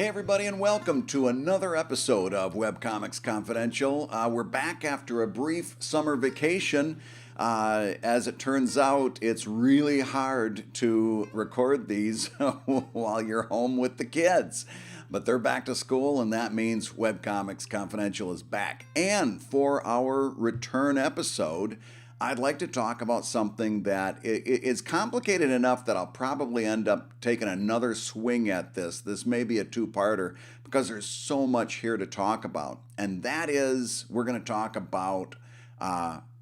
Hey, everybody, and welcome to another episode of Webcomics Confidential. We're back after a brief summer vacation. As it turns out, it's really hard to record these while you're home with the kids. But they're back to school, and that means Webcomics Confidential is back. And for our return episode, I'd like to talk about something that is complicated enough that I'll probably end up taking another swing at this. This may be a two-parter because there's so much here to talk about. And that is, we're going to talk about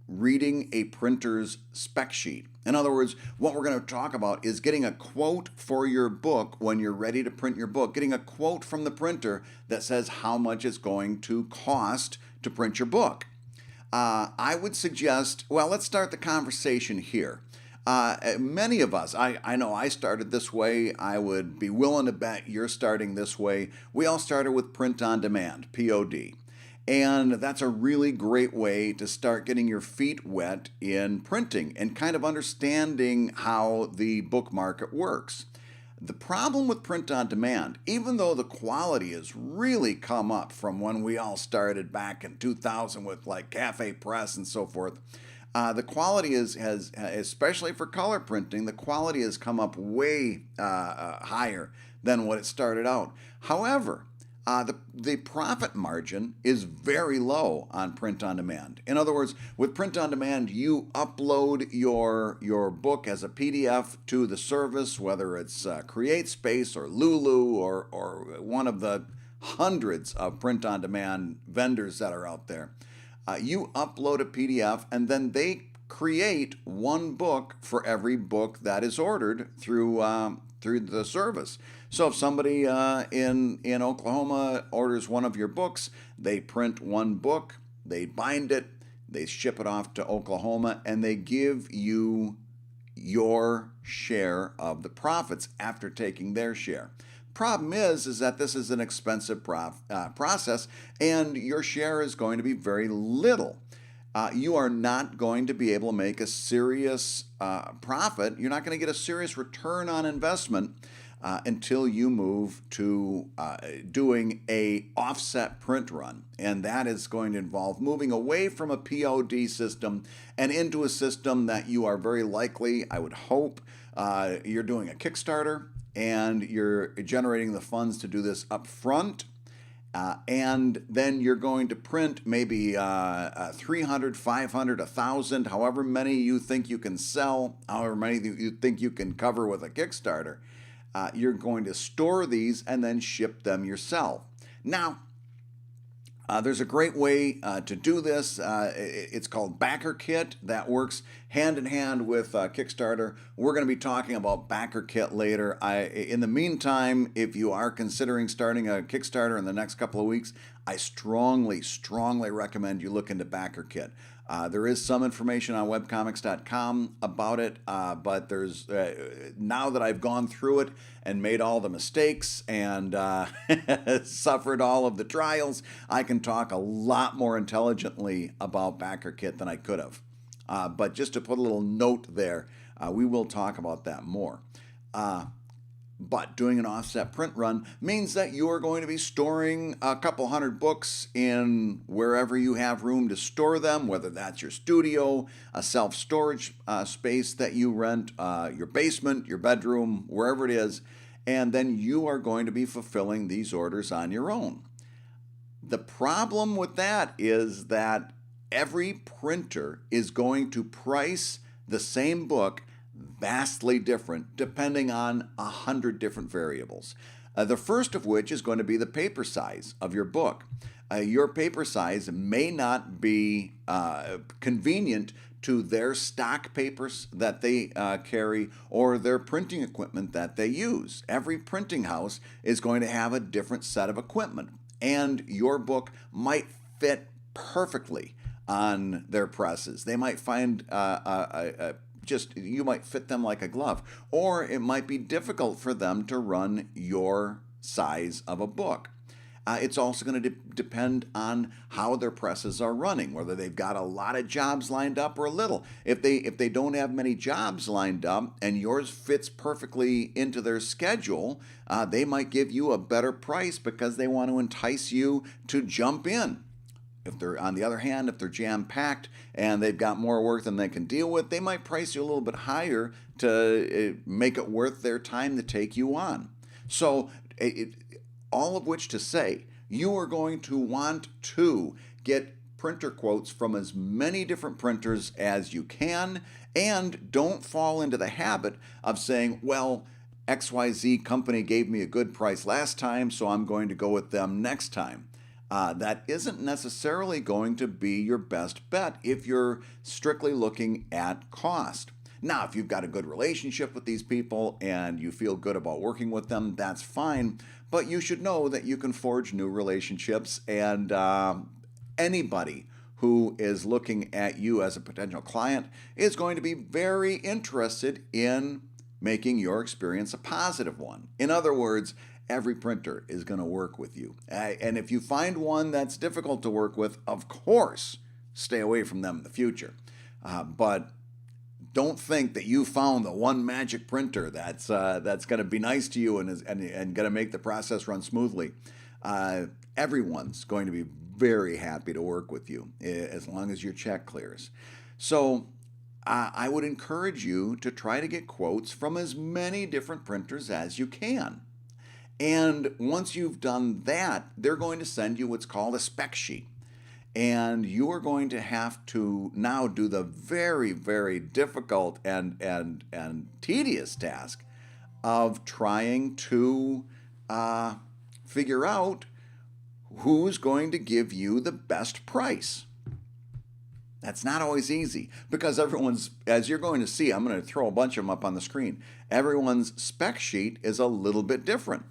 reading a printer's spec sheet. In other words, what we're going to talk about is getting a quote for your book when you're ready to print your book, getting a quote from the printer that says how much it's going to cost to print your book. I would suggest, well, let's start the conversation here. Many of us, I know I started this way. I would be willing to bet you're starting this way. We all started with print on demand, POD. And that's a really great way to start getting your feet wet in printing and kind of understanding how the book market works. The problem with print on demand, even though the quality has really come up from when we all started back in 2000 with like Cafe Press and so forth, the quality has, especially for color printing, the quality has come up way higher than what it started out. However, the profit margin is very low on print on demand. In other words, with print on demand, you upload your book as a PDF to the service, whether it's CreateSpace or Lulu or one of the hundreds of print on demand vendors that are out there. You upload a PDF and then they create one book for every book that is ordered through the service. So if somebody in Oklahoma orders one of your books, they print one book, they bind it, they ship it off to Oklahoma, and they give you your share of the profits after taking their share. Problem is that this is an expensive process, and your share is going to be very little. You are not going to be able to make a serious profit. You're not going to get a serious return on investment until you move to doing a offset print run. And that is going to involve moving away from a POD system and into a system that you are very likely, I would hope, you're doing a Kickstarter and you're generating the funds to do this up front. And then you're going to print maybe 300, 500, 1,000, however many you think you can sell, however many you think you can cover with a Kickstarter. You're going to store these and then ship them yourself. Now, there's a great way to do this. It's called BackerKit that works hand in hand with Kickstarter. We're going to be talking about BackerKit later. In the meantime, if you are considering starting a Kickstarter in the next couple of weeks, I strongly recommend you look into BackerKit. There is some information on webcomics.com about it, but there's now that I've gone through it and made all the mistakes and suffered all of the trials, I can talk a lot more intelligently about BackerKit than I could have. But just to put a little note there, we will talk about that more. But doing an offset print run means that you are going to be storing a couple hundred books in wherever you have room to store them, whether that's your studio, a self-storage space that you rent, your basement, your bedroom, wherever it is, and then you are going to be fulfilling these orders on your own. The problem with that is that every printer is going to price the same book vastly different depending on 100 different variables. The first of which is going to be the paper size of your book. Your paper size may not be convenient to their stock papers that they carry or their printing equipment that they use. Every printing house is going to have a different set of equipment, and your book might fit perfectly on their presses. They might find you might fit them like a glove, or it might be difficult for them to run your size of a book. It's also going to depend on how their presses are running, whether they've got a lot of jobs lined up or a little. If they don't have many jobs lined up and yours fits perfectly into their schedule, they might give you a better price because they want to entice you to jump in. If they're, on the other hand, if they're jam-packed and they've got more work than they can deal with, they might price you a little bit higher to make it worth their time to take you on. So, all of which to say, you are going to want to get printer quotes from as many different printers as you can, and don't fall into the habit of saying, well, XYZ company gave me a good price last time, so I'm going to go with them next time. That isn't necessarily going to be your best bet if you're strictly looking at cost. Now, if you've got a good relationship with these people and you feel good about working with them, that's fine. But you should know that you can forge new relationships, and anybody who is looking at you as a potential client is going to be very interested in making your experience a positive one. In other words, every printer is going to work with you. And if you find one that's difficult to work with, of course, stay away from them in the future. But don't think that you found the one magic printer that's going to be nice to you and going to make the process run smoothly. Everyone's going to be very happy to work with you as long as your check clears. So I would encourage you to try to get quotes from as many different printers as you can. And once you've done that, they're going to send you what's called a spec sheet. And you are going to have to now do the very, very difficult and tedious task of trying to figure out who's going to give you the best price. That's not always easy because everyone's, as you're going to see, I'm going to throw a bunch of them up on the screen. Everyone's spec sheet is a little bit different.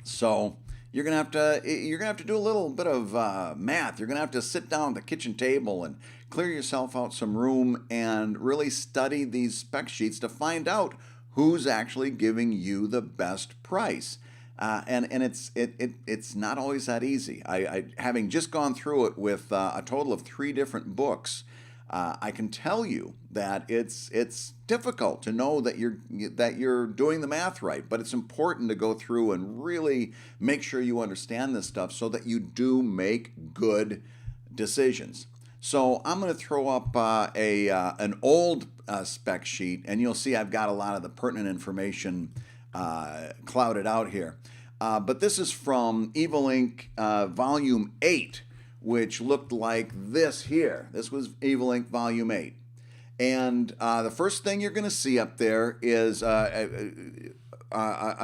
So you're gonna have to do a little bit of math. You're gonna have to sit down at the kitchen table and clear yourself out some room and really study these spec sheets to find out who's actually giving you the best price. And it's not always that easy. I having just gone through it with a total of 3 different books, I can tell you that it's difficult to know that you're doing the math right, but it's important to go through and really make sure you understand this stuff so that you do make good decisions. So I'm going to throw up an old spec sheet, and you'll see I've got a lot of the pertinent information clouded out here. But this is from Evil Ink Volume 8. Which looked like this here. This was Evil Ink Volume 8. And the first thing you're going to see up there is a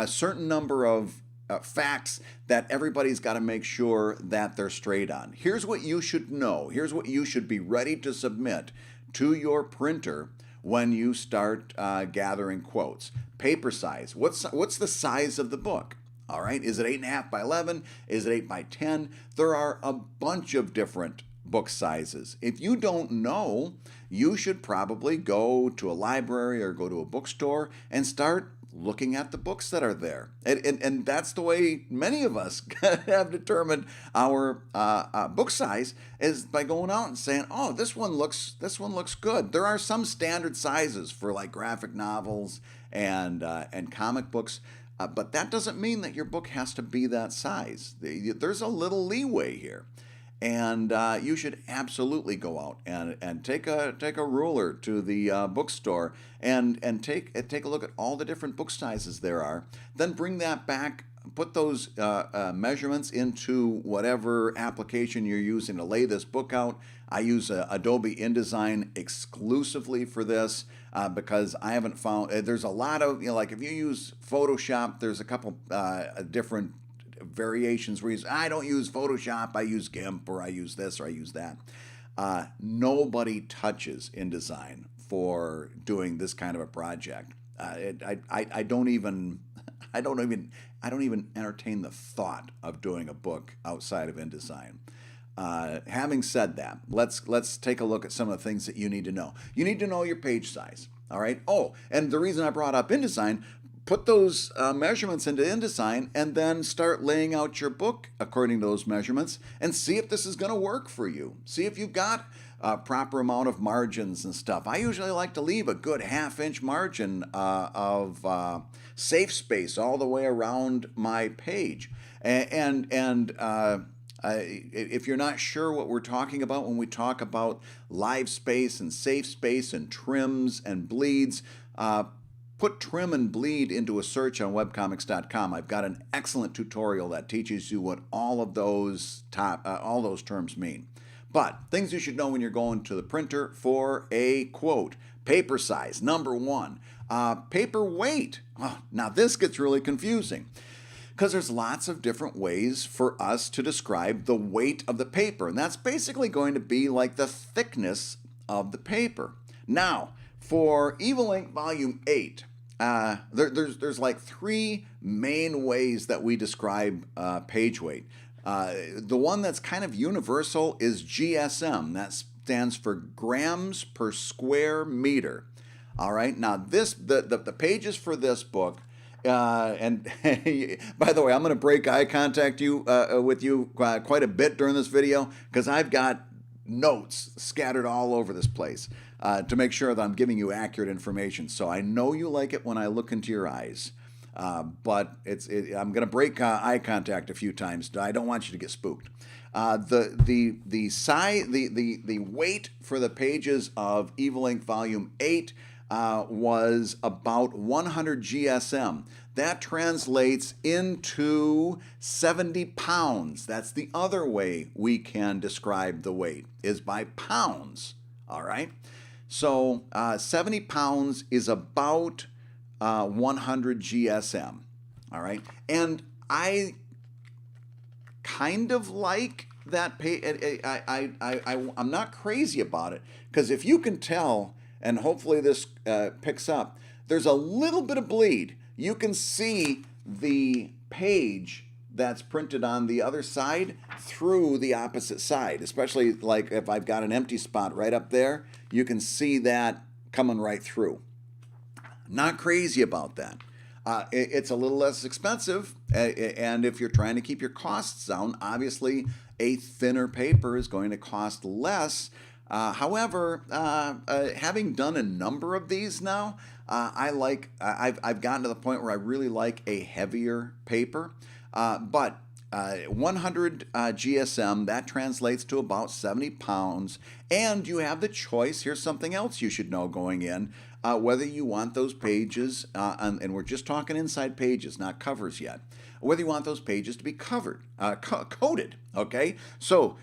certain number of facts that everybody's got to make sure that they're straight on. Here's what you should know. Here's what you should be ready to submit to your printer when you start gathering quotes. Paper size. What's the size of the book? All right, is it 8.5 by 11? Is it 8 by 10? There are a bunch of different book sizes. If you don't know, you should probably go to a library or go to a bookstore and start looking at the books that are there. And that's the way many of us have determined our book size, is by going out and saying, oh, this one looks good. There are some standard sizes for like graphic novels and comic books. But that doesn't mean that your book has to be that size. There's a little leeway here. And you should absolutely go out and take a ruler to the bookstore and take a look at all the different book sizes there are. Then bring that back, put those measurements into whatever application you're using to lay this book out. I use Adobe InDesign exclusively for this because I haven't found, there's a lot of, like if you use Photoshop, there's a couple different variations where I don't use Photoshop, I use GIMP, or I use this, or I use that. Nobody touches InDesign for doing this kind of a project. I don't even entertain the thought of doing a book outside of InDesign. Having said that, let's take a look at some of the things that you need to know. You need to know your page size. All right. Oh, and the reason I brought up InDesign, put those measurements into InDesign and then start laying out your book according to those measurements and see if this is going to work for you. See if you've got a proper amount of margins and stuff. I usually like to leave a good half-inch margin of safe space all the way around my page. If you're not sure what we're talking about when we talk about live space and safe space and trims and bleeds, put trim and bleed into a search on webcomics.com. I've got an excellent tutorial that teaches you what all of those terms mean. But things you should know when you're going to the printer for a quote. Paper size, number one. Paper weight. Oh, now this gets really confusing because there's lots of different ways for us to describe the weight of the paper. And that's basically going to be like the thickness of the paper. Now, for Evil Ink Volume 8, there's like three main ways that we describe page weight. The one that's kind of universal is GSM. That stands for grams per square meter. All right. Now the pages for this book, and by the way, I'm going to break eye contact with you quite a bit during this video because I've got notes scattered all over this place to make sure that I'm giving you accurate information. So I know you like it when I look into your eyes. But I'm going to break eye contact a few times. I don't want you to get spooked. The weight for the pages of Evil Ink Volume 8 was about 100 GSM. That translates into 70 pounds. That's the other way we can describe the weight, is by pounds. All right? So 70 pounds is about 100 GSM. All right. And I kind of like that I'm not crazy about it because if you can tell, and hopefully this picks up, there's a little bit of bleed. You can see the page that's printed on the other side through the opposite side, especially like if I've got an empty spot right up there, you can see that coming right through. Not crazy about that. It's a little less expensive, and if you're trying to keep your costs down, obviously a thinner paper is going to cost less. However, having done a number of these now, I've gotten to the point where I really like a heavier paper. But 100 GSM, that translates to about 70 pounds. And you have the choice. Here's something else you should know going in. Whether you want those pages, and we're just talking inside pages, not covers yet, whether you want those pages to be covered, coated, okay? So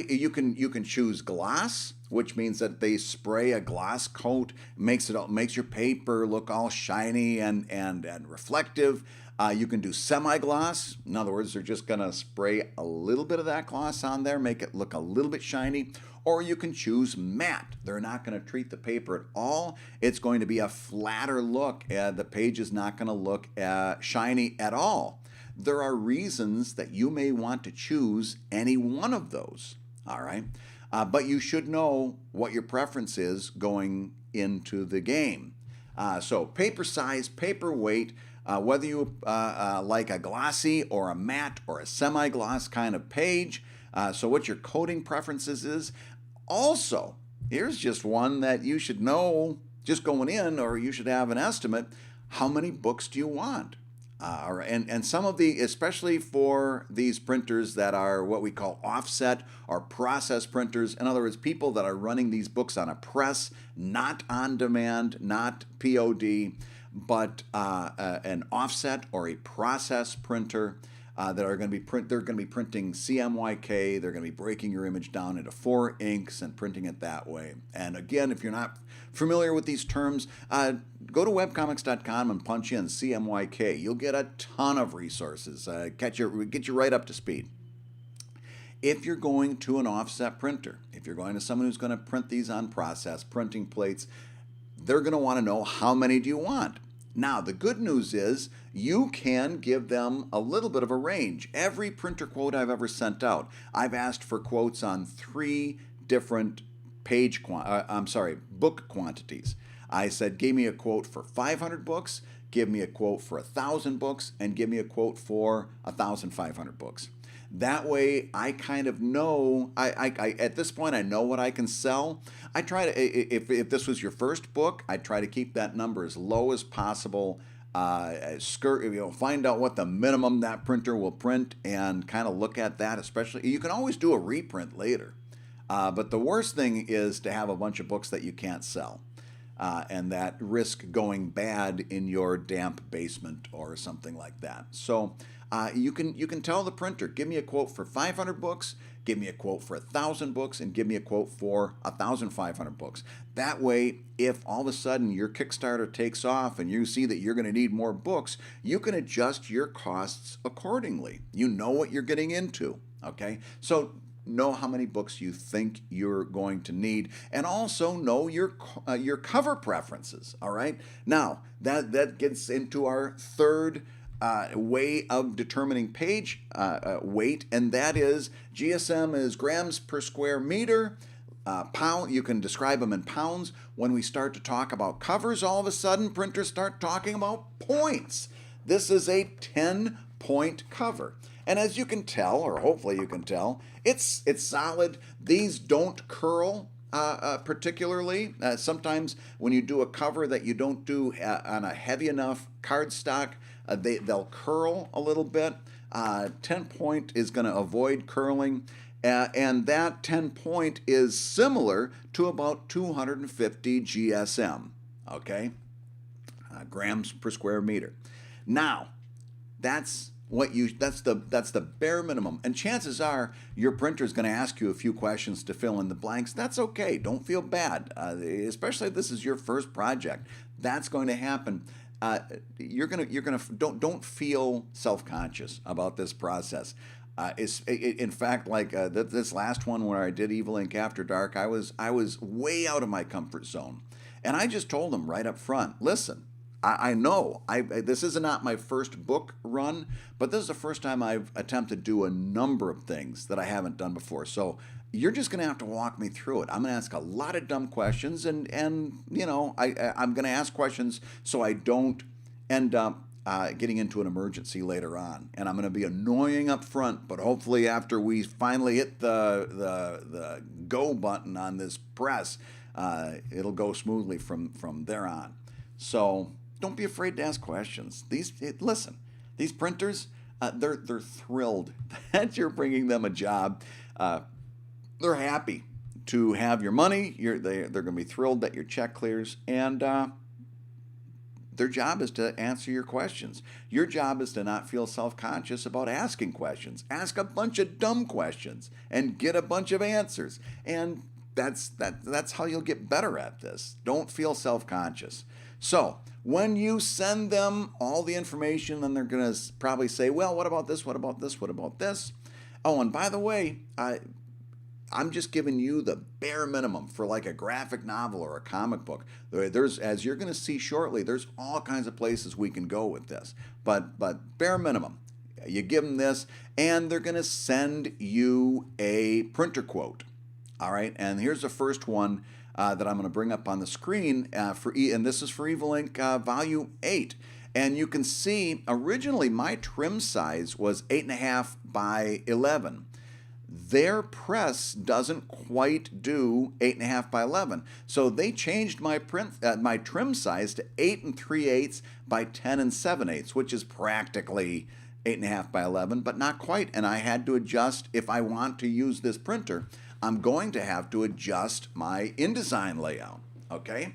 you can choose gloss, which means that they spray a gloss coat, makes your paper look all shiny and reflective. You can do semi-gloss. In other words, they're just going to spray a little bit of that gloss on there, make it look a little bit shiny. Or you can choose matte. They're not going to treat the paper at all. It's going to be a flatter look. The page is not going to look shiny at all. There are reasons that you may want to choose any one of those. All right. But you should know what your preference is going into the game. So paper size, paper weight, whether you like a glossy or a matte or a semi-gloss kind of page. So what your coating preferences is. Also, here's just one that you should know just going in, or you should have an estimate. How many books do you want? And some of the, especially for these printers that are what we call offset or process printers, in other words, people that are running these books on a press, not on demand, not POD, but an offset or a process printer that are going to be they're going to be printing CMYK. They're going to be breaking your image down into 4 inks and printing it that way. And again, if you're not familiar with these terms, go to webcomics.com and punch in CMYK. You'll get a ton of resources. Get you right up to speed. If you're going to an offset printer, if you're going to someone who's going to print these on process, printing plates, they're going to want to know how many do you want. Now, the good news is you can give them a little bit of a range. Every printer quote I've ever sent out, I've asked for quotes on 3 different book quantities. I said, give me a quote for 500 books, give me a quote for 1,000 books, and give me a quote for 1,500 books. That way, I kind of know. I at this point, I know what I can sell. I try to, if this was your first book, I try to keep that number as low as possible. Find out what the minimum that printer will print, and kind of look at that. Especially, you can always do a reprint later. But the worst thing is to have a bunch of books that you can't sell. And that risk going bad in your damp basement or something like that. So you can tell the printer, give me a quote for 500 books, give me a quote for 1,000 books, and give me a quote for 1,500 books. That way, if all of a sudden your Kickstarter takes off and you see that you're going to need more books, you can adjust your costs accordingly. You know what you're getting into. Okay, so know how many books you think you're going to need, and also know your cover preferences. All right. Now that gets into our third way of determining page weight, and that is GSM is grams per square meter. Pound, you can describe them in pounds. When we start to talk about covers, all of a sudden printers start talking about points. This is a 10-point cover. And as you can tell, or hopefully you can tell, it's solid. These don't curl particularly. Sometimes when you do a cover that you don't do on a heavy enough cardstock, they'll curl a little bit. 10-point is going to avoid curling. And that 10-point is similar to about 250 GSM, okay? Grams per square meter. Now, that's the bare minimum, and chances are your printer is going to ask you a few questions to fill in the blanks. That's okay. Don't feel bad, especially if this is your first project. That's going to happen. Don't feel self-conscious about this process. In fact, like this last one where I did Evil Ink After Dark, I was way out of my comfort zone, and I just told them right up front, listen. I know this is not my first book run, but this is the first time I've attempted to do a number of things that I haven't done before. So you're just going to have to walk me through it. I'm going to ask a lot of dumb questions, and you know, I'm going to ask questions so I don't end up getting into an emergency later on. And I'm going to be annoying up front, but hopefully after we finally hit the go button on this press, it'll go smoothly from there on. So don't be afraid to ask questions. Listen, these printers, they're thrilled that you're bringing them a job. They're happy to have your money. They're going to be thrilled that your check clears, and their job is to answer your questions. Your job is to not feel self-conscious about asking questions. Ask a bunch of dumb questions and get a bunch of answers, and that's how you'll get better at this. Don't feel self-conscious. So when you send them all the information, then they're going to probably say, well, what about this? What about this? What about this? Oh, and by the way, I'm just giving you the bare minimum for like a graphic novel or a comic book. There's, as you're going to see shortly, there's all kinds of places we can go with this. But bare minimum, you give them this, and they're going to send you a printer quote. All right, and here's the first one that I'm going to bring up on the screen and this is for Evil Ink Volume 8. And you can see originally my trim size was 8.5 by 11. Their press doesn't quite do 8.5 by 11, so they changed my my trim size to 8 3/8 by 10 7/8, which is practically 8.5 by 11, but not quite. And I had to adjust. If I want to use this printer, I'm going to have to adjust my InDesign layout, okay?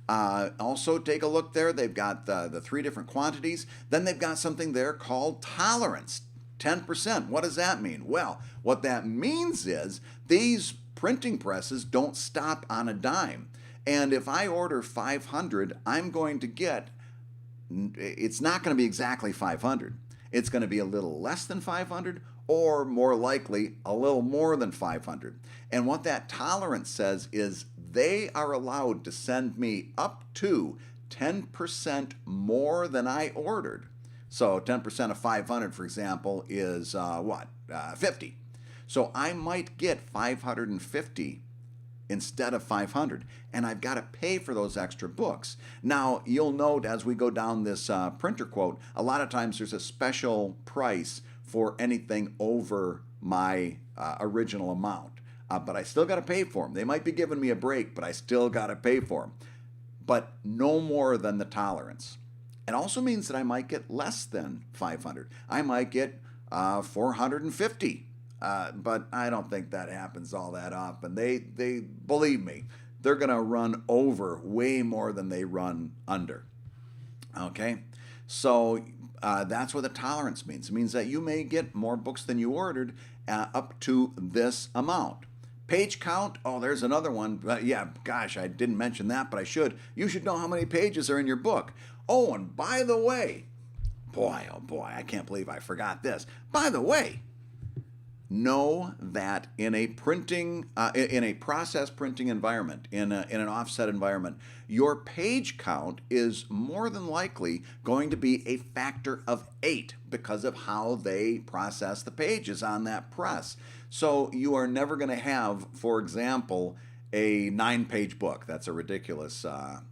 Also, take a look there. They've got the 3 different quantities. Then they've got something there called tolerance, 10%. What does that mean? Well, what that means is these printing presses don't stop on a dime. And if I order 500, I'm going to get, it's not going to be exactly 500. It's going to be a little less than 500, or more likely a little more than 500. And what that tolerance says is they are allowed to send me up to 10% more than I ordered. So 10% of 500, for example, is 50. So I might get 550 instead of 500, and I've got to pay for those extra books. Now, you'll note as we go down this printer quote, a lot of times there's a special price for anything over my original amount, but I still got to pay for them. They might be giving me a break, but I still got to pay for them. But no more than the tolerance. It also means that I might get less than 500. I might get 450. But I don't think that happens all that often. They believe me, they're going to run over way more than they run under. Okay, so that's what the tolerance means. It means that you may get more books than you ordered up to this amount. Page count, oh, there's another one. Yeah, gosh, I didn't mention that, but I should. You should know how many pages are in your book. Oh, and by the way, boy, oh boy, I can't believe I forgot this. By the way, know that in a process printing environment, in an offset environment, your page count is more than likely going to be a factor of 8 because of how they process the pages on that press. So you are never going to have, for example, a 9-page book. That's a ridiculous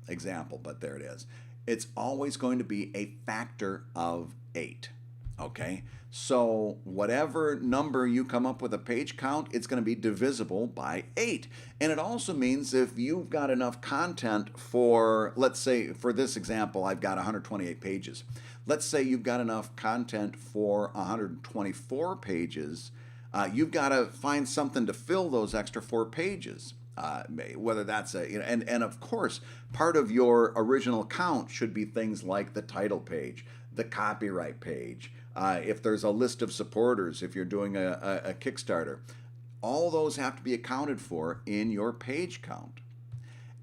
example, but there it is. It's always going to be a factor of 8. Okay, so whatever number you come up with a page count, it's going to be divisible by 8. And it also means if you've got enough content for, let's say, for this example, I've got 128 pages. Let's say you've got enough content for 124 pages. You've got to find something to fill those extra 4 pages. Whether that's and of course, part of your original count should be things like the title page, the copyright page, if there's a list of supporters, if you're doing a Kickstarter, all those have to be accounted for in your page count.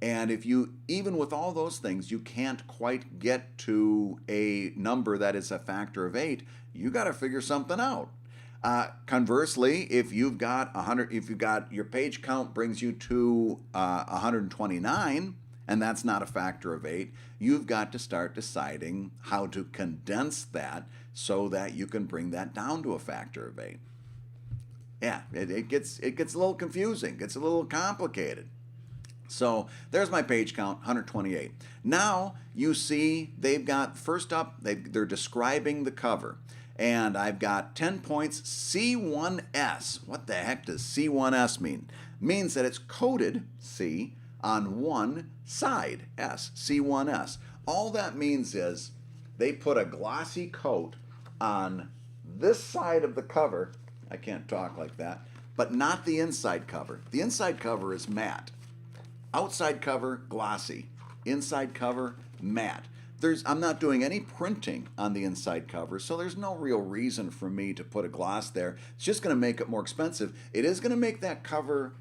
And if you, even with all those things, you can't quite get to a number that is a factor of 8, you got to figure something out. Conversely, if you've got your page count brings you to 129, and that's not a factor of 8, you've got to start deciding how to condense that so that you can bring that down to a factor of 8. Yeah, it gets a little confusing, gets a little complicated. So there's my page count, 128. Now you see they've got, first up, they're describing the cover. And I've got 10 points, C1S. What the heck does C1S mean? It means that it's coded, C, on one side, S, C1S. All that means is they put a glossy coat on this side of the cover. I can't talk like that, but not the inside cover. The inside cover is matte. Outside cover, glossy. Inside cover, matte. I'm not doing any printing on the inside cover, so there's no real reason for me to put a gloss there. It's just going to make it more expensive. It is going to make that cover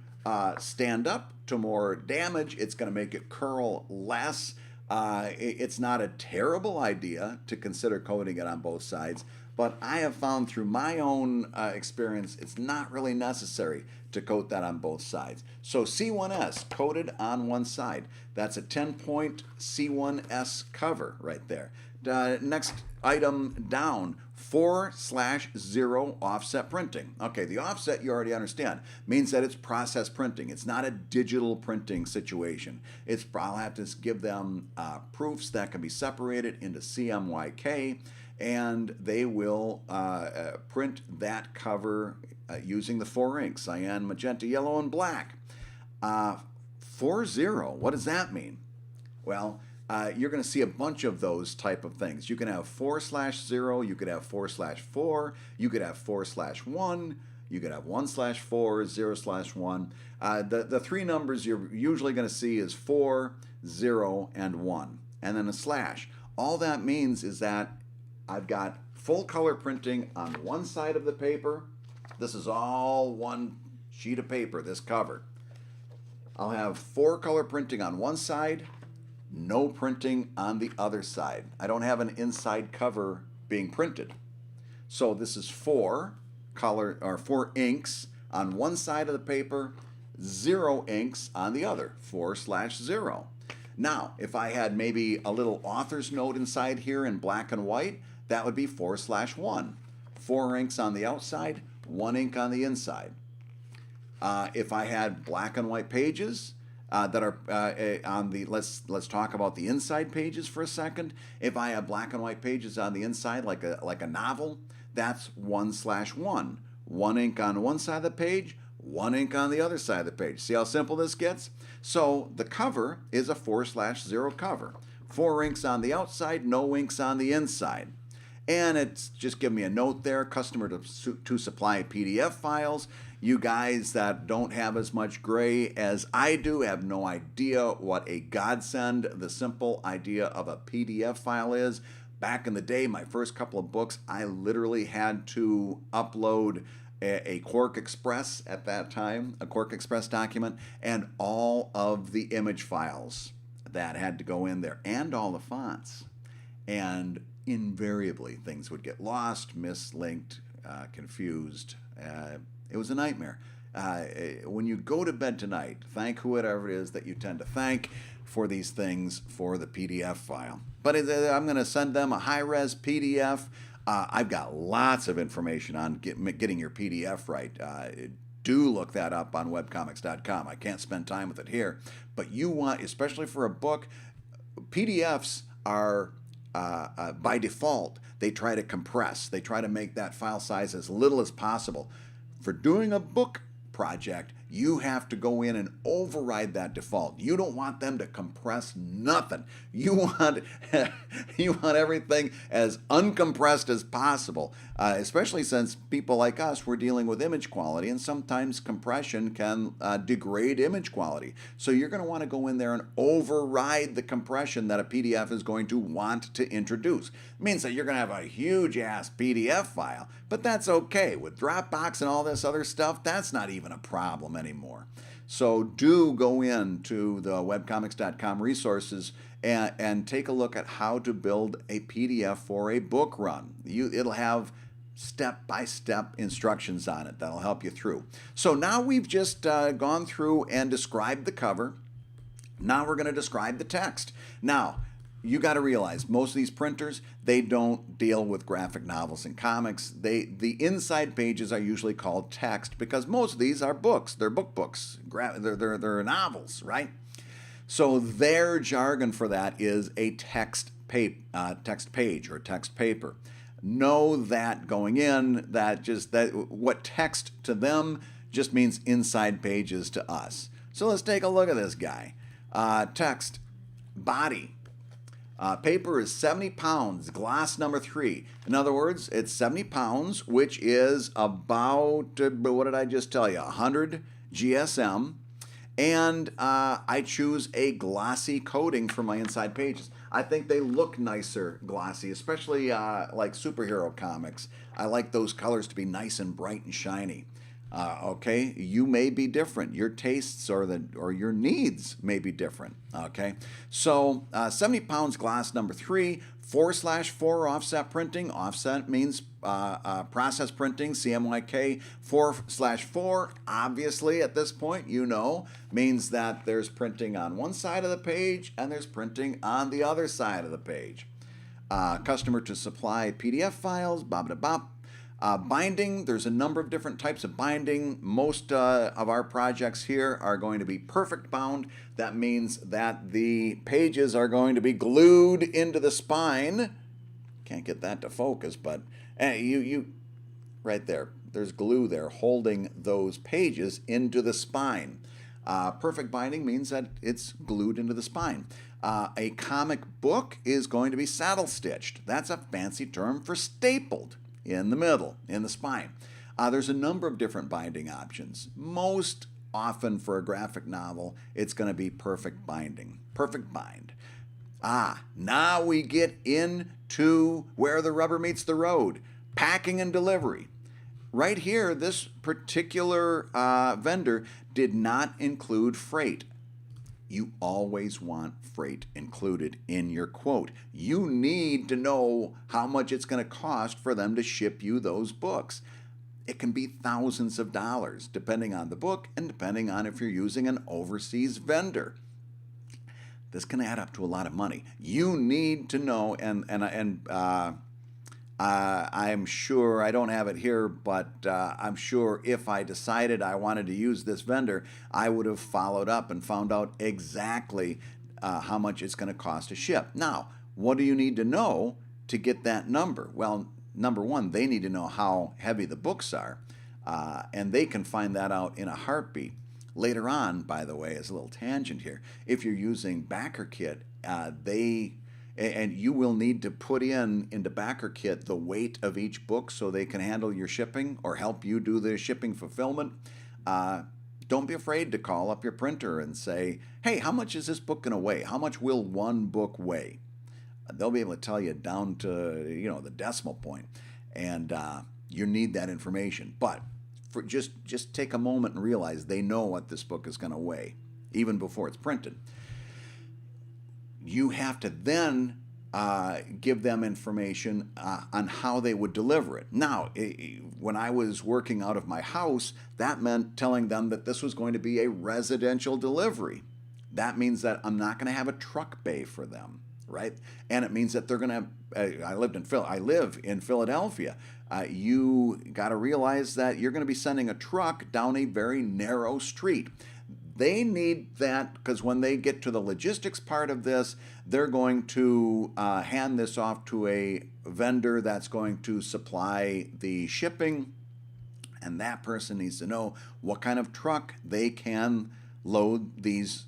stand up to more damage. It's going to make it curl less. It's not a terrible idea to consider coating it on both sides, but I have found through my own experience it's not really necessary to coat that on both sides. So C1S coated on one side. That's a 10-point C1S cover right there. Next item down, 4/0 offset printing. Okay, the offset you already understand means that it's process printing. It's not a digital printing situation. I'll have to give them proofs that can be separated into CMYK, and they will print that cover using the 4 inks, cyan, magenta, yellow, and black. 4/0, what does that mean? Well, you're going to see a bunch of those type of things. You can have 4/0, you could have 4/4, you could have 4/1, you could have 1/4, 0/1. The 3 numbers you're usually going to see is 4, 0, and 1, and then a slash. All that means is that I've got full color printing on one side of the paper. This is all one sheet of paper, this cover. I'll have 4 color printing on one side, no printing on the other side. I don't have an inside cover being printed. So this is 4 inks on one side of the paper, 0 inks on the other, 4/0. Now, if I had maybe a little author's note inside here in black and white, that would be 4/1. 4 inks on the outside, 1 ink on the inside. If I had black and white pages that are on the, let's talk about the inside pages for a second. If I have black and white pages on the inside, like a novel, that's 1/1. One ink on one side of the page, one ink on the other side of the page. See how simple this gets? So the cover is a 4/0 cover. 4 inks on the outside, no inks on the inside. And it's just give me a note there, customer to supply PDF files. You guys that don't have as much gray as I do have no idea what a godsend the simple idea of a PDF file is. Back in the day, my first couple of books, I literally had to upload a Quark Express at that time, a Quark Express document, and all of the image files that had to go in there, and all the fonts. And invariably, things would get lost, mislinked, confused. It was a nightmare. When you go to bed tonight, thank whoever it is that you tend to thank for these things for the PDF file. But I'm going to send them a high-res PDF. I've got lots of information on getting your PDF right. Do look that up on webcomics.com. I can't spend time with it here. But you want, especially for a book, PDFs are, by default, they try to compress. They try to make that file size as little as possible. For doing a book project, you have to go in and override that default. You don't want them to compress nothing. You want everything as uncompressed as possible, especially since people like us, we're dealing with image quality, and sometimes compression can degrade image quality. So you're going to want to go in there and override the compression that a PDF is going to want to introduce. It means that you're going to have a huge-ass PDF file, but that's okay. With Dropbox and all this other stuff, that's not even a problem anymore. So do go into the webcomics.com resources and take a look at how to build a PDF for a book run. It'll have step-by-step instructions on it that'll help you through. So now we've just gone through and described the cover. Now we're going to describe the text. Now, you got to realize most of these printers, they don't deal with graphic novels and comics. The inside pages are usually called text because most of these are books. They're books. They're novels, right? So their jargon for that is a text page or text paper. Know that going in, that what text to them just means inside pages to us. So let's take a look at this guy. Text, body. Paper is 70 pounds, glass number 3. In other words, it's 70 pounds, which is about, what did I just tell you, 100 GSM. And I choose a glossy coating for my inside pages. I think they look nicer glossy, especially like superhero comics. I like those colors to be nice and bright and shiny. Okay, you may be different. Your tastes or your needs may be different. Okay, so 70 pounds glass number 3, 4/4 offset printing. Offset means process printing, CMYK. 4/4, obviously at this point, means that there's printing on one side of the page and there's printing on the other side of the page. Customer to supply PDF files, bop-da-bop. Binding, there's a number of different types of binding. Most of our projects here are going to be perfect bound. That means that the pages are going to be glued into the spine. Can't get that to focus, but you right there. There's glue there holding those pages into the spine. Perfect binding means that it's glued into the spine. A comic book is going to be saddle stitched. That's a fancy term for stapled in the middle, in the spine. There's a number of different binding options. Most often for a graphic novel, it's going to be perfect binding. Perfect bind. Now we get into where the rubber meets the road. Packing and delivery. Right here, this particular vendor did not include freight. You always want freight included in your quote. You need to know how much it's going to cost for them to ship you those books. It can be thousands of dollars, depending on the book and depending on if you're using an overseas vendor. This can add up to a lot of money. You need to know, and I'm sure, I don't have it here, but I'm sure if I decided I wanted to use this vendor, I would have followed up and found out exactly how much it's going to cost to ship. Now, what do you need to know to get that number? Well, number one, they need to know how heavy the books are, and they can find that out in a heartbeat. Later on, by the way, as a little tangent here, if you're using BackerKit, and you will need to put into BackerKit the weight of each book so they can handle your shipping or help you do the shipping fulfillment. Don't be afraid to call up your printer and say, hey, how much is this book going to weigh? How much will one book weigh? They'll be able to tell you down to the decimal point, and you need that information. But just take a moment and realize they know what this book is going to weigh, even before it's printed. You have to then give them information on how they would deliver it. Now, when I was working out of my house, that meant telling them that this was going to be a residential delivery. That means that I'm not going to have a truck bay for them, right? And it means that they're going to. I live in Philadelphia. You got to realize that you're going to be sending a truck down a very narrow street. They need that because when they get to the logistics part of this, they're going to hand this off to a vendor that's going to supply the shipping, and that person needs to know what kind of truck they can load these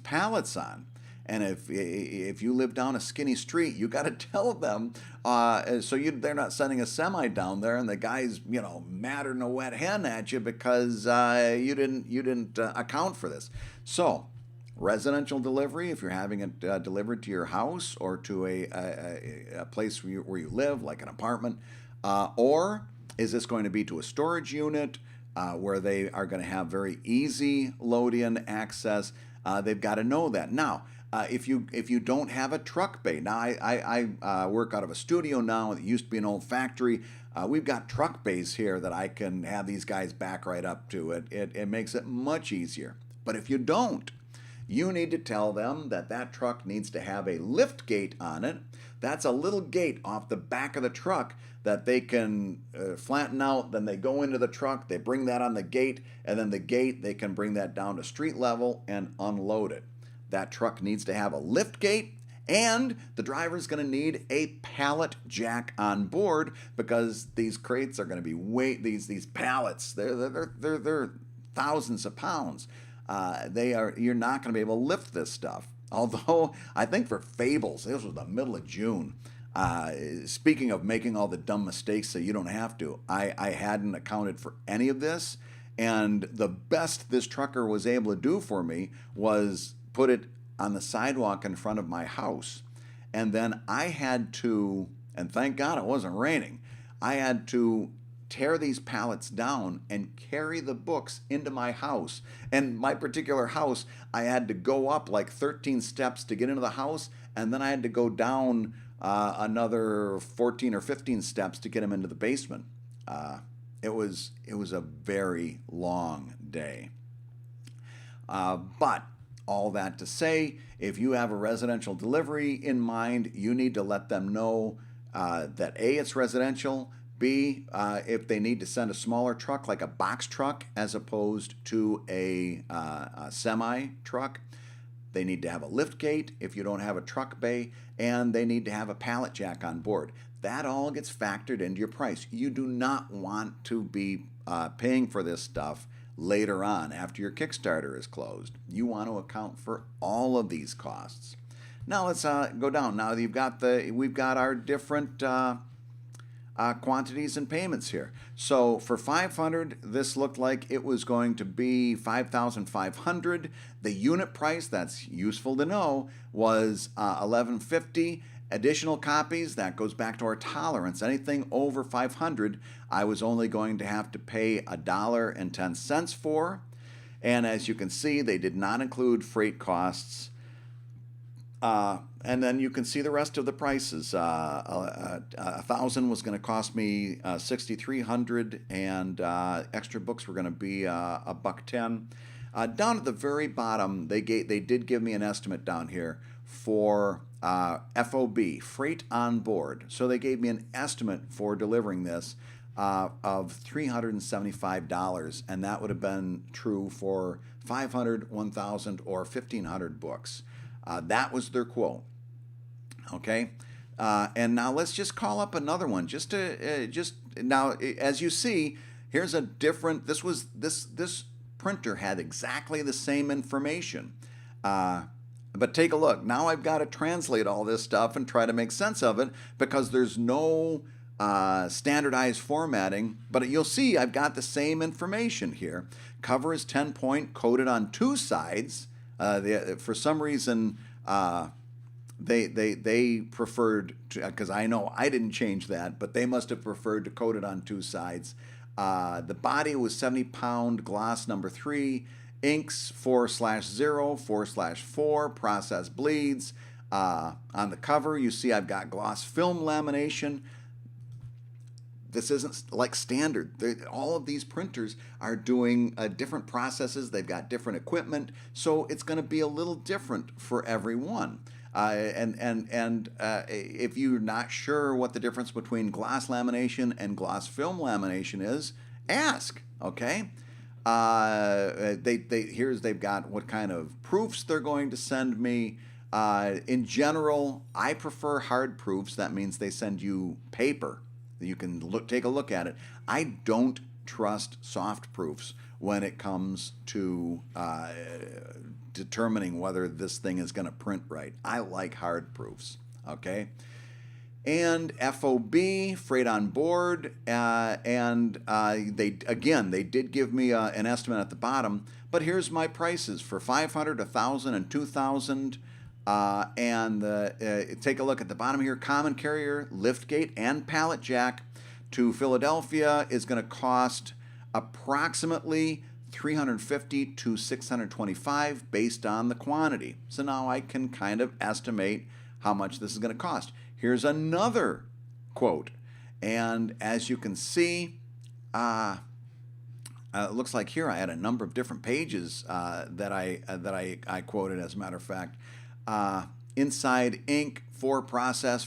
pallets on. And if you live down a skinny street, you got to tell them they're not sending a semi down there, and the guy's madder than a wet hen at you because you didn't account for this. So, residential delivery, if you're having it delivered to your house or to a place where you live, like an apartment, or is this going to be to a storage unit where they are going to have very easy load-in access? They've got to know that. Now, if you don't have a truck bay, now I work out of a studio now. It used to be an old factory. We've got truck bays here that I can have these guys back right up to. It makes it much easier. But if you don't, you need to tell them that truck needs to have a lift gate on it. That's a little gate off the back of the truck that they can flatten out. Then they go into the truck, they bring that on the gate, and then the gate, they can bring that down to street level and unload it. That truck needs to have a lift gate, and the driver's going to need a pallet jack on board because these crates are going to be these pallets. They're thousands of pounds. You're not going to be able to lift this stuff. Although I think for Fables, this was the middle of June. Speaking of making all the dumb mistakes so you don't have to, I hadn't accounted for any of this, and the best this trucker was able to do for me was put it on the sidewalk in front of my house. And then I had to, and thank God it wasn't raining, I had to tear these pallets down and carry the books into my house. And my particular house, I had to go up like 13 steps to get into the house, and then I had to go down another 14 or 15 steps to get them into the basement. It was a very long day. But all that to say, if you have a residential delivery in mind, you need to let them know that A, it's residential, B, if they need to send a smaller truck, like a box truck, as opposed to a semi truck, they need to have a lift gate if you don't have a truck bay, and they need to have a pallet jack on board. That all gets factored into your price. You do not want to be paying for this stuff later on after your Kickstarter is closed. You want to account for all of these costs. Now let's go down. Now we've got our different quantities and payments here. So for 500, this looked like it was going to be 5,500. The unit price, that's useful to know, was $11.50. Additional copies, that goes back to our tolerance. Anything over 500, I was only going to have to pay $1.10 for. And as you can see, they did not include freight costs. And then you can see the rest of the prices. 1,000 was going to cost me 6,300, and extra books were going to be $1.10. Down at the very bottom, they did give me an estimate down here for FOB, freight on board. So they gave me an estimate for delivering this of $375, and that would have been true for 500, 1,000, or 1,500 books. That was their quote. Okay, and now let's just call up another one. Just now, as you see, here's a different. This printer had exactly the same information. But take a look. Now I've got to translate all this stuff and try to make sense of it because there's no standardized formatting. But you'll see I've got the same information here. Cover is 10-point, coated on 2 sides. For some reason, they preferred to, because I know I didn't change that, but they must have preferred to coat it on 2 sides. The body was 70-pound gloss number 3. Inks 4/0, 4/4, process bleeds. On the cover, you see I've got gloss film lamination. This isn't like standard. All of these printers are doing different processes. They've got different equipment, so it's going to be a little different for everyone. If you're not sure what the difference between gloss lamination and gloss film lamination is, ask. Okay. They've got what kind of proofs they're going to send me. In general, I prefer hard proofs. That means they send you paper. You can take a look at it. I don't trust soft proofs when it comes to determining whether this thing is going to print right. I like hard proofs. Okay. And FOB, freight on board, and they did give me an estimate at the bottom. But here's my prices for 500, 1,000, and 2,000. Take a look at the bottom here. Common carrier, liftgate, and pallet jack to Philadelphia is going to cost approximately $350 to $625 based on the quantity. So now I can kind of estimate how much this is going to cost. Here's another quote, and as you can see, it looks like here I had a number of different pages that I quoted. As a matter of fact, inside ink, 4 process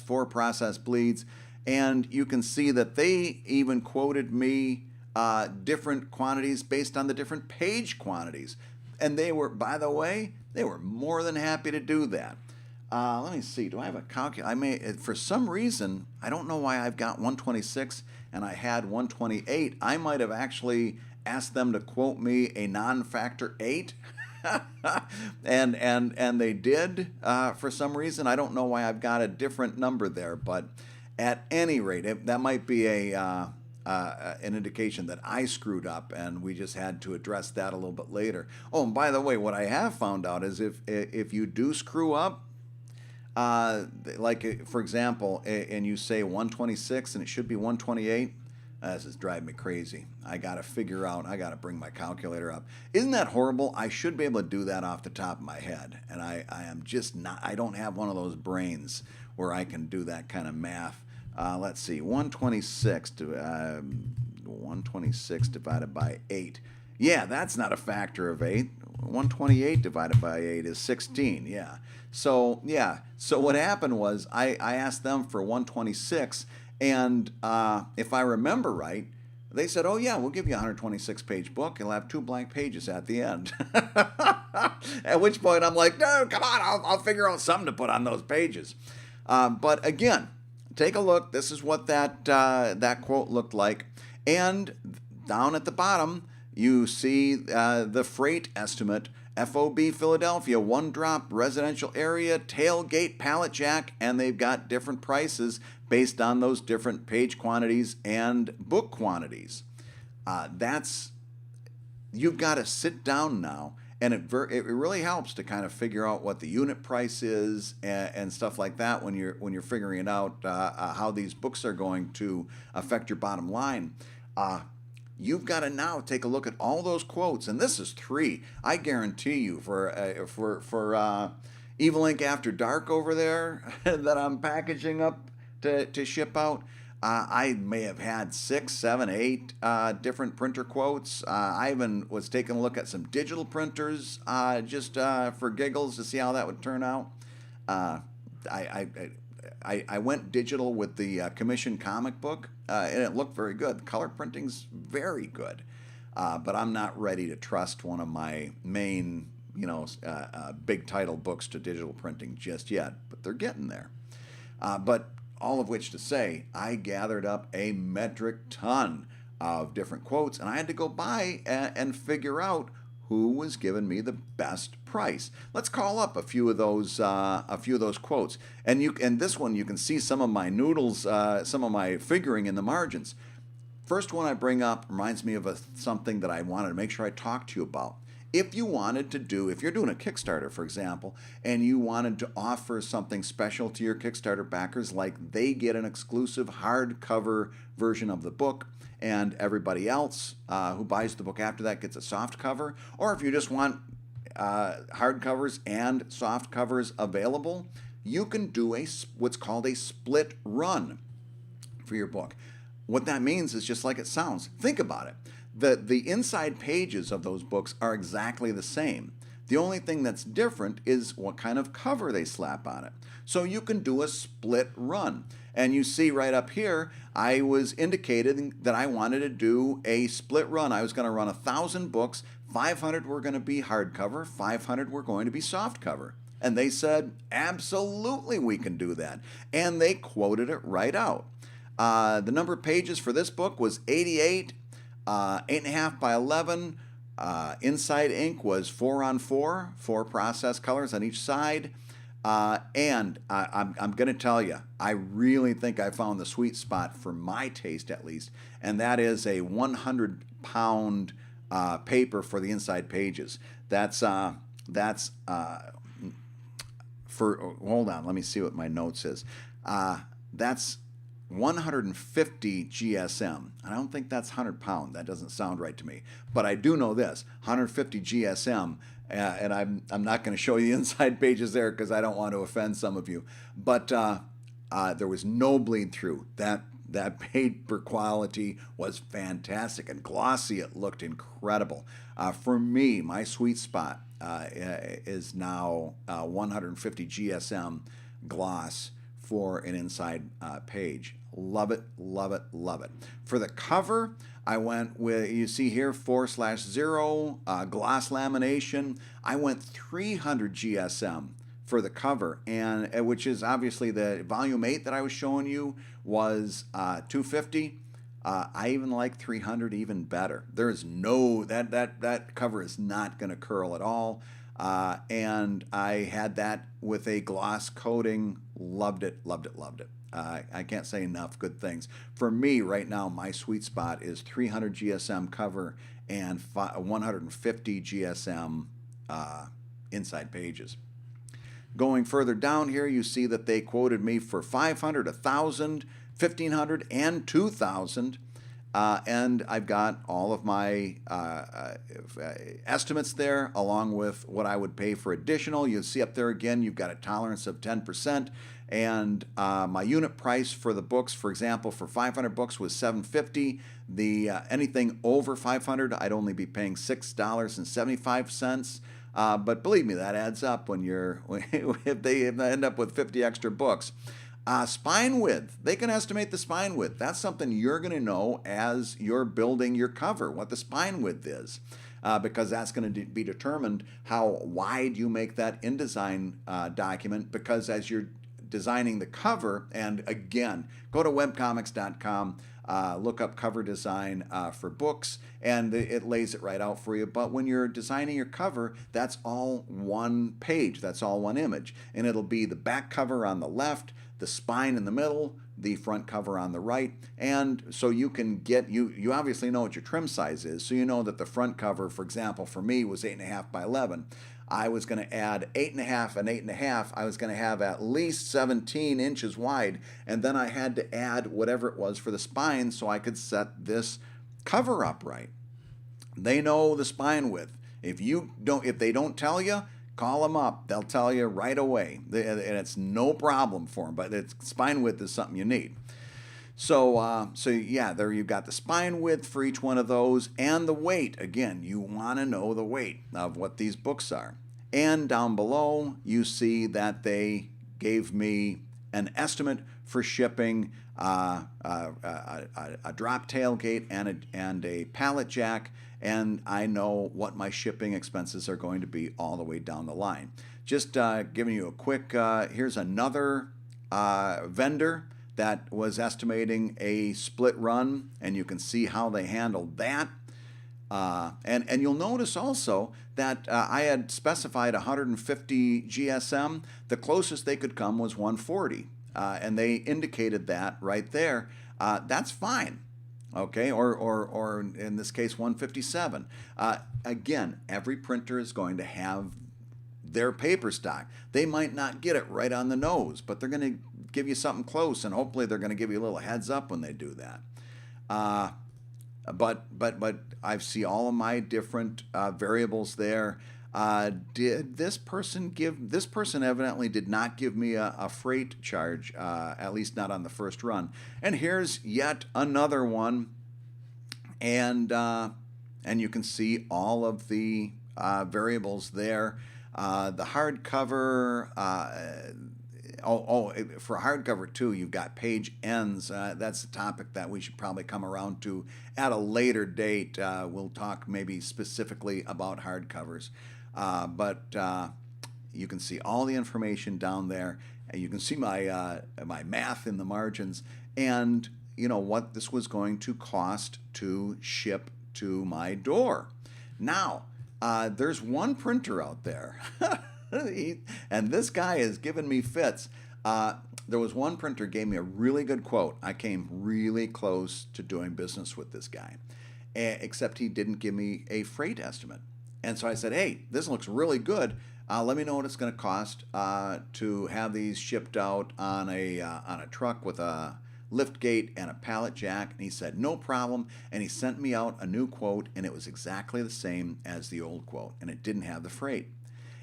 bleeds, and you can see that they even quoted me different quantities based on the different page quantities, and they were, by the way, they were more than happy to do that. Let me see. Do I have a calculator? For some reason, I don't know why I've got 126 and I had 128. I might have actually asked them to quote me a non-factor 8. and they did for some reason. I don't know why I've got a different number there, but at any rate, that might be an indication that I screwed up, and we just had to address that a little bit later. Oh, and by the way, what I have found out is if you do screw up, like for example, and you say 126 and it should be 128, this is driving me crazy. I got to bring my calculator up. Isn't that horrible? I should be able to do that off the top of my head, and I am just not. I don't have one of those brains where I can do that kind of math. Let's see, 126 divided by 8. Yeah, that's not a factor of 8. 128 divided by 8 is 16. Yeah. So what happened was I asked them for 126, and if I remember right, they said, "Oh yeah, we'll give you a 126-page book. It'll have 2 blank pages at the end." At which point I'm like, "No, come on, I'll figure out something to put on those pages." But again, take a look. This is what that quote looked like, and down at the bottom you see the freight estimate. FOB Philadelphia, 1-drop residential area, tailgate, pallet jack, and they've got different prices based on those different page quantities and book quantities. You've got to sit down now, and it really helps to kind of figure out what the unit price is and stuff like that when you're figuring out how these books are going to affect your bottom line. You've got to now take a look at all those quotes, and this is 3. I guarantee you, for Evil Ink After Dark over there that I'm packaging up to ship out, I may have had 6, 7, 8 different printer quotes. I even was taking a look at some digital printers just for giggles to see how that would turn out. Uh, I, I went digital with the commission comic book, and it looked very good. The color printing's very good, but I'm not ready to trust one of my main, big title books to digital printing just yet. But they're getting there. But all of which to say, I gathered up a metric ton of different quotes, and I had to go by and figure out who was giving me the best price. Let's call up a few of those quotes, and this one you can see some of my noodles, some of my figuring in the margins. First one I bring up reminds me of something that I wanted to make sure I talked to you about. If you're doing a Kickstarter, for example, and you wanted to offer something special to your Kickstarter backers, like they get an exclusive hardcover version of the book, and everybody else who buys the book after that gets a soft cover, or if you just want hardcovers and soft covers available, you can do what's called a split run for your book. What that means is just like it sounds. Think about it. The inside pages of those books are exactly the same. The only thing that's different is what kind of cover they slap on it. So you can do a split run. And you see right up here, I was indicating that I wanted to do a split run. I was going to run 1,000 books. 500 were going to be hardcover. 500 were going to be softcover. And they said, absolutely, we can do that. And they quoted it right out. The number of pages for this book was 88. 8.5 by 11. Inside ink was 4-on-4, 4 process colors on each side. And I'm going to tell you, I really think I found the sweet spot for my taste, at least, and that is a 100-pound paper for the inside pages. That's for. Hold on, let me see what my note says. That's 150 GSM. I don't think that's 100 pound. That doesn't sound right to me. But I do know this: 150 GSM. And I'm not going to show you the inside pages there because I don't want to offend some of you. But there was no bleed through. That paper quality was fantastic and glossy. It looked incredible. For me, my sweet spot is now 150 GSM gloss for an inside page. Love it, love it, love it. For the cover, I went with, you see here, 4/0 gloss lamination. I went 300 GSM for the cover, and which is obviously the volume 8 that I was showing you was 250. I even like 300 even better. There's no, that cover is not going to curl at all. And I had that with a gloss coating. Loved it, loved it, loved it. I can't say enough good things. For me, right now, my sweet spot is 300 GSM cover and 150 GSM inside pages. Going further down here, you see that they quoted me for 500, 1,000, 1,500, and 2,000. And I've got all of my estimates there, along with what I would pay for additional. You'll see up there again, you've got a tolerance of 10%. And my unit price for the books, for example, for 500 books was $7.50. Anything over 500, I'd only be paying $6.75. But believe me, that adds up when if they end up with 50 extra books. Spine width, they can estimate the spine width. That's something you're going to know as you're building your cover, what the spine width is, because that's going to be determined how wide you make that InDesign document, because as you're designing the cover, and again, go to webcomics.com, look up cover design for books, and it lays it right out for you. But when you're designing your cover, that's all one page, that's all one image, and it'll be the back cover on the left, the spine in the middle, the front cover on the right, and so you can get, you obviously know what your trim size is, so you know that the front cover, for example, for me was 8.5 by 11. I was going to add 8.5 and 8.5. I was going to have at least 17 inches wide, and then I had to add whatever it was for the spine so I could set this cover up right. They know the spine width. If they don't tell you, call them up. They'll tell you right away, and it's no problem for them. But spine width is something you need. So yeah, there you've got the spine width for each one of those, and the weight. Again, you want to know the weight of what these books are. And down below, you see that they gave me an estimate for shipping a drop tailgate and a pallet jack, and I know what my shipping expenses are going to be all the way down the line. Just giving you a quick, here's another vendor that was estimating a split run, and you can see how they handled that. And you'll notice also that I had specified 150 GSM. The closest they could come was 140, and they indicated that right there. That's fine, okay? Or in this case, 157. Again, every printer is going to have their paper stock. They might not get it right on the nose, but they're going to give you something close, and hopefully they're going to give you a little heads up when they do that. But I see all of my different variables there. Did this person give? This person evidently did not give me a freight charge, at least not on the first run. And here's yet another one, and you can see all of the variables there. The hardcover. For hardcover too, you've got page ends. That's a topic that we should probably come around to at a later date. We'll talk maybe specifically about hardcovers. But you can see all the information down there, and you can see my my math in the margins, and you know what this was going to cost to ship to my door. Now, there's one printer out there. And this guy has given me fits. There was one printer gave me a really good quote. I came really close to doing business with this guy, except he didn't give me a freight estimate. And so I said, hey, this looks really good. Let me know what it's going to cost to have these shipped out on a truck with a lift gate and a pallet jack. And he said, no problem. And he sent me out a new quote, and it was exactly the same as the old quote, and it didn't have the freight.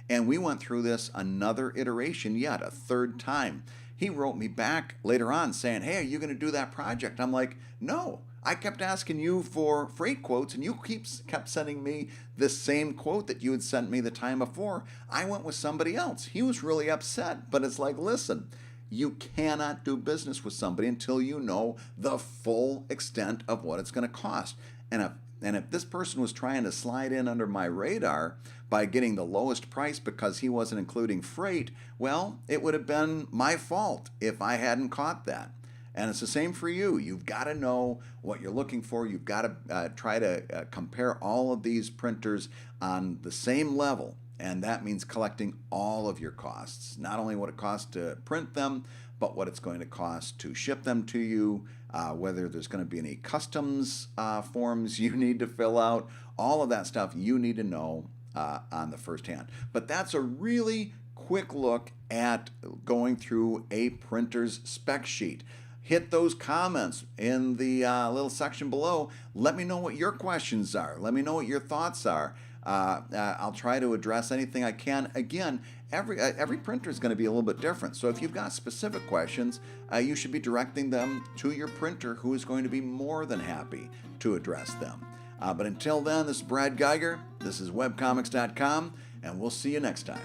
And we went through this another iteration yet, a third time. He wrote me back later on saying, hey, are you going to do that project? I'm like, no. I kept asking you for freight quotes, and you kept sending me the same quote that you had sent me the time before. I went with somebody else. He was really upset, but it's like, listen, you cannot do business with somebody until you know the full extent of what it's going to cost. And if this person was trying to slide in under my radar by getting the lowest price because he wasn't including freight, well, it would have been my fault if I hadn't caught that. And it's the same for you. You've got to know what you're looking for. You've got to try to compare all of these printers on the same level. And that means collecting all of your costs, not only what it costs to print them, but what it's going to cost to ship them to you, whether there's going to be any customs forms you need to fill out, all of that stuff you need to know on the first hand. But that's a really quick look at going through a printer's spec sheet. Hit those comments in the little section below. Let me know what your questions are. Let me know what your thoughts are. I'll try to address anything I can. Again, every printer is going to be a little bit different. So if you've got specific questions, you should be directing them to your printer, who is going to be more than happy to address them. But until then, this is Brad Guigar. This is webcomics.com, and we'll see you next time.